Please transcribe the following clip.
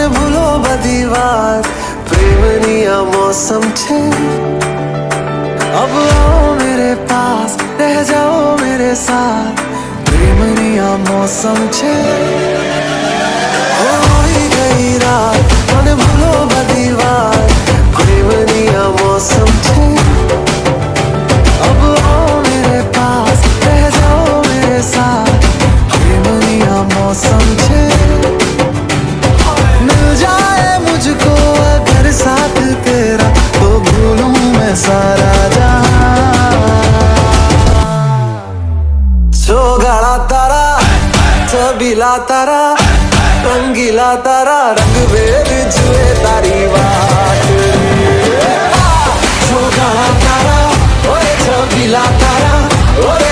મને ભૂલો બધી વાત પ્રેમની આ मौसम છે अब आओ मेरे पास रह जाओ मेरे साथ प्रेमनी आ मौसम छे होई गई रात મને ભૂલો બધી વાત प्रेमनी आ मौसम छे अब आओ मेरे पास रह जाओ मेरे साथ प्रेमनी आ मौसम छे मिल जाए मुझको अगर साथ तेरा तो भूलूं मैं सारा गाड़ा तारा छबीला तारा रंगीला तारा रंग वेद जुए तारी बात गाड़ा तारा ओए छबीला तारा ओए